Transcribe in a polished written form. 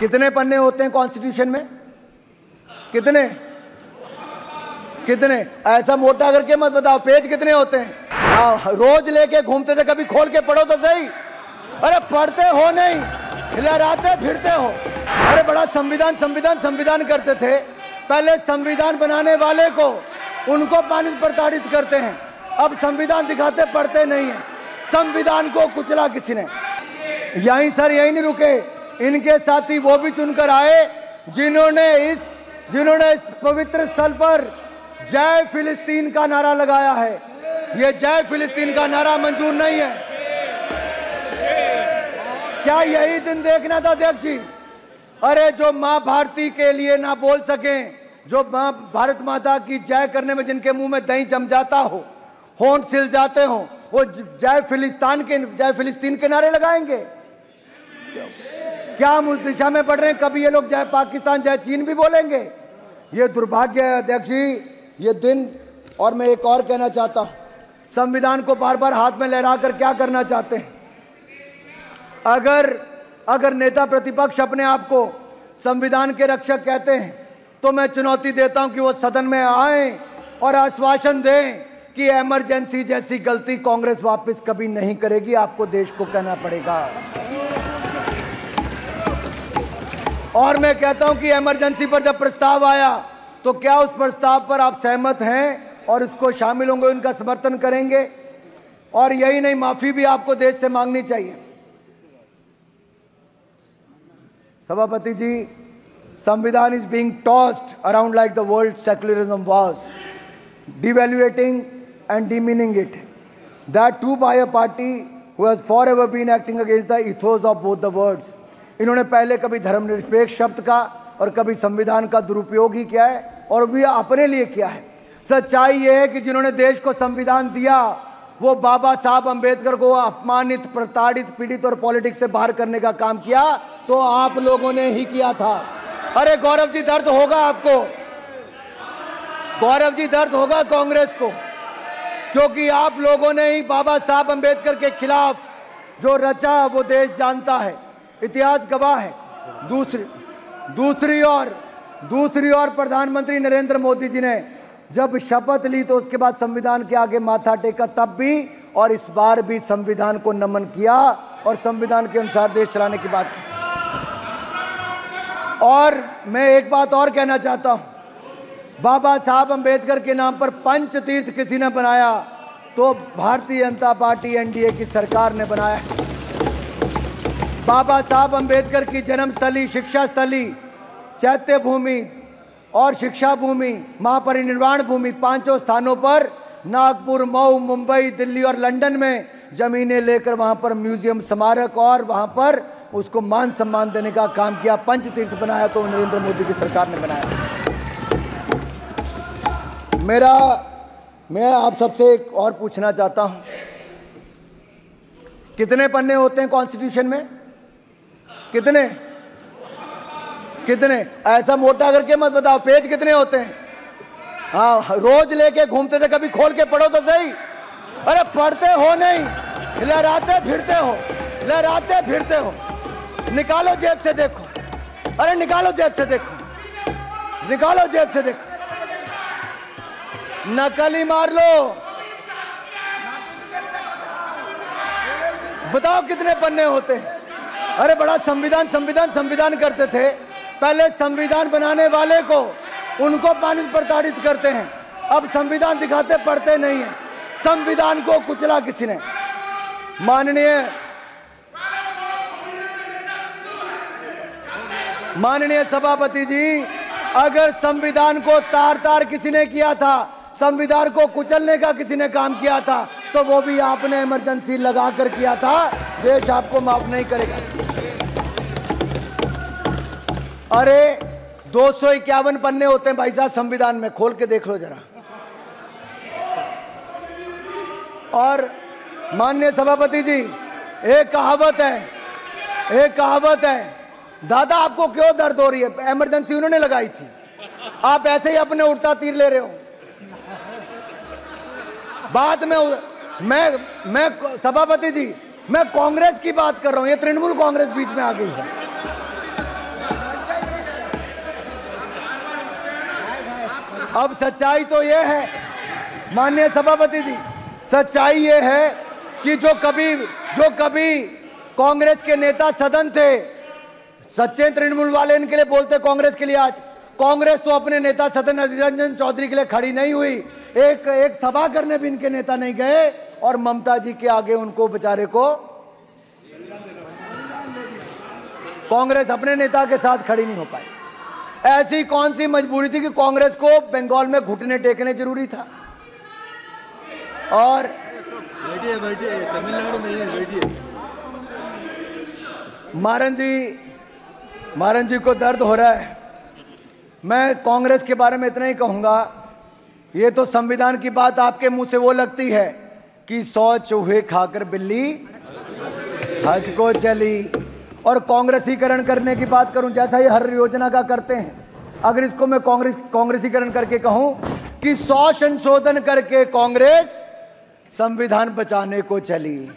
कितने पन्ने होते हैं कॉन्स्टिट्यूशन में? कितने कितने? ऐसा मोटा करके मत बताओ, पेज कितने होते हैं? रोज लेके घूमते थे, कभी खोल के पढ़ो तो सही। अरे पढ़ते हो नहीं, लहराते फिरते हो। अरे बड़ा संविधान संविधान संविधान करते थे। पहले संविधान बनाने वाले को, उनको पानी प्रताड़ित करते हैं, अब संविधान दिखाते पढ़ते नहीं है। संविधान को कुचला किसी ने। यहीं सर यहीं नहीं रुके, इनके साथी वो भी चुनकर आए जिन्होंने इस पवित्र स्थल पर जय फिलिस्तीन का नारा लगाया है। ये जय फिलिस्तीन का नारा मंजूर नहीं है। क्या यही दिन देखना था अध्यक्ष जी? अरे जो मां भारती के लिए ना बोल सकें, जो मां भारत माता की जय करने में जिनके मुंह में दही जम जाता हो, होंठ सिल जाते हो, वो जय फिलिस्तीन के नारे लगाएंगे? क्या हम उस दिशा में बढ़ रहे हैं? कभी ये लोग जय पाकिस्तान जय चीन भी बोलेंगे? ये दुर्भाग्य है अध्यक्ष जी, ये दिन। और मैं एक और कहना चाहता हूं, संविधान को बार बार हाथ में लहरा कर क्या करना चाहते हैं? अगर नेता प्रतिपक्ष अपने आप को संविधान के रक्षक कहते हैं, तो मैं चुनौती देता हूं कि वो सदन में आए और आश्वासन दें कि इमरजेंसी जैसी गलती कांग्रेस वापस कभी नहीं करेगी। आपको देश को कहना पड़ेगा। और मैं कहता हूं कि इमरजेंसी पर जब प्रस्ताव आया, तो क्या उस प्रस्ताव पर आप सहमत हैं और इसको शामिल होंगे, उनका समर्थन करेंगे? और यही नहीं, माफी भी आपको देश से मांगनी चाहिए। सभापति जी, संविधान is being tossed around like the world secularism was, devaluating and demeaning it, that too by a party who has forever been acting against the ethos of both the words। इन्होंने पहले कभी धर्मनिरपेक्ष शब्द का और कभी संविधान का दुरुपयोग ही किया है, और भी अपने लिए किया है। सच्चाई यह है कि जिन्होंने देश को संविधान दिया, वो बाबा साहब अंबेडकर को अपमानित, प्रताड़ित, पीड़ित और पॉलिटिक्स से बाहर करने का काम किया, तो आप लोगों ने ही किया था। अरे गौरव जी, दर्द होगा आपको, गौरव जी, दर्द होगा कांग्रेस को, क्योंकि आप लोगों ने ही बाबा साहब अंबेडकर के खिलाफ जो रचा वो देश जानता है, इतिहास गवाह है। दूसरी ओर प्रधानमंत्री नरेंद्र मोदी जी ने जब शपथ ली, तो उसके बाद संविधान के आगे माथा टेका, तब भी और इस बार भी संविधान को नमन किया और संविधान के अनुसार देश चलाने की बात की। और मैं एक बात और कहना चाहता हूं, बाबा साहब अंबेडकर के नाम पर पंच तीर्थ किसी ने बनाया, तो भारतीय जनता पार्टी एनडीए की सरकार ने बनाया। बाबा साहब अंबेडकर की जन्मस्थली, शिक्षा स्थली, चैत्य भूमि और शिक्षा भूमि, महापरिनिर्वाण भूमि, पांचों स्थानों पर नागपुर, मऊ, मुंबई, दिल्ली और लंदन में जमीनें लेकर वहां पर म्यूजियम, स्मारक और वहां पर उसको मान सम्मान देने का काम किया। पंचतीर्थ बनाया तो नरेंद्र मोदी की सरकार ने बनाया। मैं आप सबसे एक और पूछना चाहता हूं, कितने पन्ने होते हैं कॉन्स्टिट्यूशन में? कितने कितने? ऐसा मोटा करके मत बताओ, पेज कितने होते हैं? हाँ, रोज लेके घूमते थे, कभी खोल के पढ़ो तो सही। अरे पढ़ते हो नहीं, लहराते फिरते हो। निकालो जेब से देखो, अरे निकालो जेब से देखो, नकल ही मार लो। बताओ कितने पन्ने होते हैं? अरे बड़ा संविधान संविधान संविधान करते थे। पहले संविधान बनाने वाले को, उनको पानी प्रताड़ित करते हैं, अब संविधान दिखाते पढ़ते नहीं है। संविधान को कुचला किसी ने। माननीय सभापति जी, अगर संविधान को तार तार किसी ने किया था, संविधान को कुचलने का किसी ने काम किया था, तो वो भी आपने इमरजेंसी लगा कर किया था। देश आपको माफ नहीं करेगा। अरे 251 पन्ने होते हैं भाई साहब संविधान में, खोल के देख लो जरा। और माननीय सभापति जी, एक कहावत है, दादा आपको क्यों दर्द हो रही है? इमरजेंसी उन्होंने लगाई थी, आप ऐसे ही अपने उड़ता तीर ले रहे हो। बाद में मैं सभापति जी, मैं कांग्रेस की बात कर रहा हूं, ये तृणमूल कांग्रेस बीच में आ गई है। अब सच्चाई तो ये है माननीय सभापति जी, सच्चाई ये है कि जो कभी कांग्रेस के नेता सदन थे, सच्चे तृणमूल वाले इनके लिए बोलते कांग्रेस के लिए, आज कांग्रेस तो अपने नेता सदन अधीर रंजन चौधरी के लिए खड़ी नहीं हुई, एक सभा करने भी इनके नेता नहीं गए और ममता जी के आगे उनको बेचारे को कांग्रेस अपने नेता के साथ खड़ी नहीं हो पाई। ऐसी कौन सी मजबूरी थी कि कांग्रेस को बंगाल में घुटने टेकने जरूरी था? और बैठिए तमिलनाडु में ही बैठिए। मारन जी को दर्द हो रहा है। मैं कांग्रेस के बारे में इतना ही कहूंगा, ये तो संविधान की बात आपके मुंह से वो लगती है कि 100 चूहे खाकर बिल्ली हज को चली, और कांग्रेसीकरण करने की बात करूं जैसा ये हर योजना का करते हैं, अगर इसको मैं कांग्रेसीकरण करके कहूं कि 100 संशोधन करके कांग्रेस संविधान बचाने को चली।